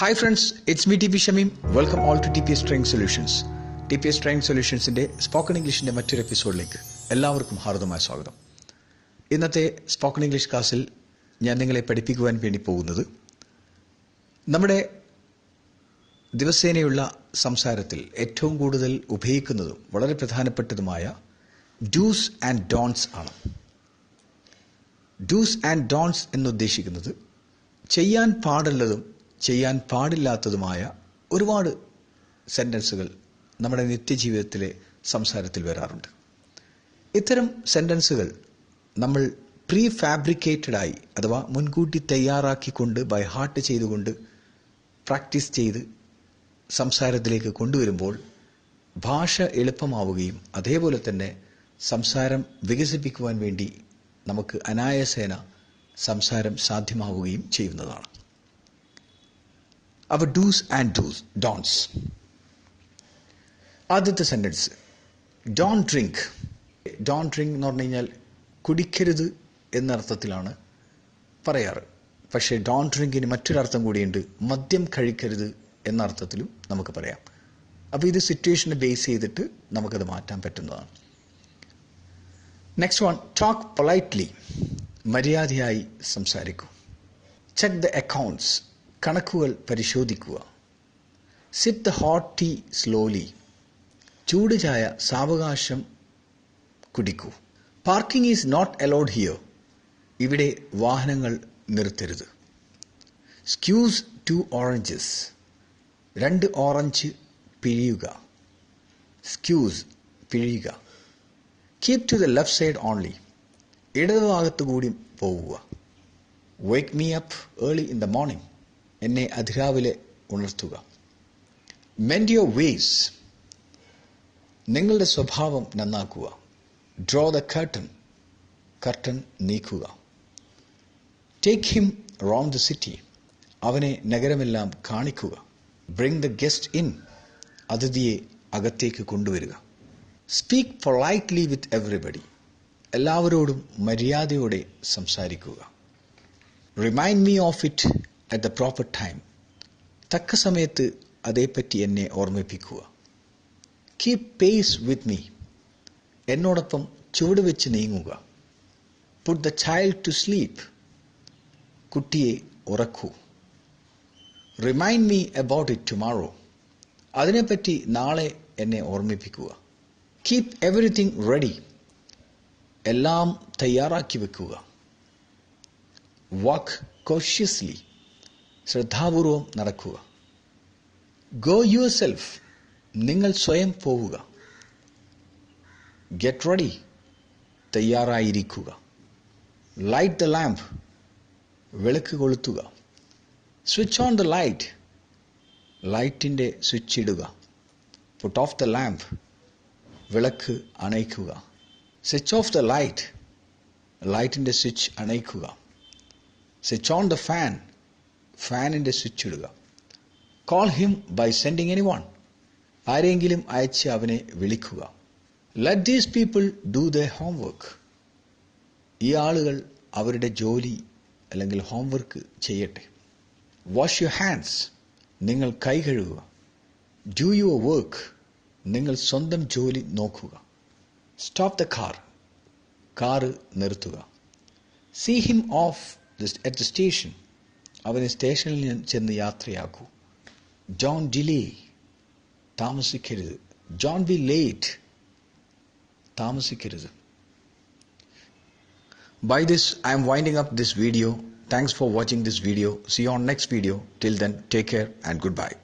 Hi friends, it's me TP Shamim. Welcome all to TPS Training Solutions. TPS Training Solutionsന്റെ spoken ഇംഗ്ലീഷിന്റെ മറ്റൊരു എപ്പിസോഡിലേക്ക് എല്ലാവർക്കും ഹാർദമായ സ്വാഗതം. ഇന്നത്തെ സ്പോക്കൺ ഇംഗ്ലീഷ് ക്ലാസ്സിൽ ഞാൻ നിങ്ങളെ പഠിപ്പിക്കുവാൻ വേണ്ടി പോകുന്നത് നമ്മുടെ ദിവസേനയുള്ള സംസാരത്തിൽ ഏറ്റവും കൂടുതൽ ഉപയോഗിക്കുന്നതും വളരെ പ്രധാനപ്പെട്ടതുമായ ഡൂസ് ആൻഡ് ഡോൺസ് ആണ്. ഡൂസ് ആൻഡ് ഡോൺസ് എന്നുദ്ദേശിക്കുന്നത് ചെയ്യാൻ പാടുള്ളതും ചെയ്യാൻ പാടില്ലാത്തതുമായ ഒരുപാട് സെൻറ്റൻസുകൾ നമ്മുടെ നിത്യജീവിതത്തിലെ സംസാരത്തിൽ വരാറുണ്ട്. ഇത്തരം സെൻറ്റൻസുകൾ നമ്മൾ പ്രീ ഫാബ്രിക്കേറ്റഡായി അഥവാ മുൻകൂട്ടി തയ്യാറാക്കിക്കൊണ്ട് ബൈ ഹാർട്ട് ചെയ്തുകൊണ്ട് പ്രാക്ടീസ് ചെയ്ത് സംസാരത്തിലേക്ക് കൊണ്ടുവരുമ്പോൾ ഭാഷ എളുപ്പമാവുകയും അതേപോലെ തന്നെ സംസാരം വികസിപ്പിക്കുവാൻ വേണ്ടി നമുക്ക് അനായാസേന സംസാരം സാധ്യമാവുകയും ചെയ്യുന്നതാണ്. അവ ഡൂസ് ആൻഡ് ഡോൺസ്. ആദ്യത്തെ sentence, Don drink. Don drink എന്ന് പറഞ്ഞു കഴിഞ്ഞാൽ കുടിക്കരുത് എന്നർത്ഥത്തിലാണ് പറയാറ്. പക്ഷേ ഡോൺ ഡ്രിങ്കിന് മറ്റൊരർത്ഥം കൂടിയുണ്ട്, മദ്യം കഴിക്കരുത് എന്ന അർത്ഥത്തിലും നമുക്ക് പറയാം. അപ്പോൾ ഇത് സിറ്റുവേഷനെ ബേസ് ചെയ്തിട്ട് നമുക്കത് മാറ്റാൻ പറ്റുന്നതാണ്. Next one, talk politely. മര്യാദയായി സംസാരിക്കൂ. Check the accounts. കണക്കുകൾ പരിശോധിക്കുക. Sip the hot tea slowly. ചൂട് ചായ സാവകാശം കുടിക്കൂ. Parking is not allowed here. ഇവിടെ വാഹനങ്ങൾ നിർത്തരുത്. Squeeze 2 oranges. 2 ഓറഞ്ച് പിഴിയുക. സ്ക്യൂസ് പിഴിയുക. Keep to the left side only. ഇടതുഭാഗത്തു കൂടി പോവുക. Wake me up early in the morning. എന്നെ അതിരാവിലെ ഉണർത്തുക. Mend your ways. നിങ്ങളുടെ സ്വഭാവം നന്നാക്കുക. Draw the curtain. കർട്ടൻ നീക്കുക. Take him around the city. അവനെ നഗരമെല്ലാം കാണിക്കുക. Bring the guest in. അതിഥിയെ അകത്തേക്ക് കൊണ്ടുവരിക. Speak politely with everybody. എല്ലാവരോടും മര്യാദയോടെ സംസാരിക്കുക. Remind me of it at the proper time. തക്ക സമയത്ത് അതേപ്പറ്റി എന്നെ ഓർമ്മിപ്പിക്കുക. Keep pace with me. എന്നോടൊപ്പം ചുവട് വെച്ച് നീങ്ങുക. Put the child to sleep. കുട്ടിയെ ഉറക്കൂ. Remind me about it tomorrow. അതിനെപ്പറ്റി നാളെ എന്നെ ഓർമ്മിപ്പിക്കുക. Keep everything ready. എല്ലാം തയ്യാറാക്കി വെക്കുക. Walk cautiously. ശ്രദ്ധാപൂർവം നടക്കുക. Go your self. നിങ്ങൾ സ്വയം പോവുക. Get ready. തയ്യാറായിരിക്കുക. Light the lamp. വിളക്ക് കൊളുത്തുക. Switch on the light. ലൈറ്റിൻ്റെ സ്വിച്ച് ഇടുക. Put off the lamp. വിളക്ക് അണയ്ക്കുക. Switch off the light. ലൈറ്റിൻ്റെ സ്വിച്ച് അണയ്ക്കുക. Switch on the fan. ഫാനിൻ്റെ സ്വിച്ച് ഇടുക. Call him by sending any one. ആരെങ്കിലും അയച്ച് അവനെ വിളിക്കുക. Let these people do the homework. ഈ ആളുകൾ അവരുടെ ജോലി അല്ലെങ്കിൽ ഹോംവർക്ക് ചെയ്യട്ടെ. Wash your hands. നിങ്ങൾ കൈ കഴുകുക. Do your work. നിങ്ങൾ സ്വന്തം ജോലി നോക്കുക. Stop the car. കാറ് നിർത്തുക. See him off at the station. അവനെ സ്റ്റേഷനിൽ ചെന്ന് യാത്രയാക്കൂ. Don't delay. താമസിക്കരുത്. Don't be late. താമസിക്കരുത്. By this, I am winding up this video. Thanks for watching this video. See you on next video. Till then, take care and goodbye.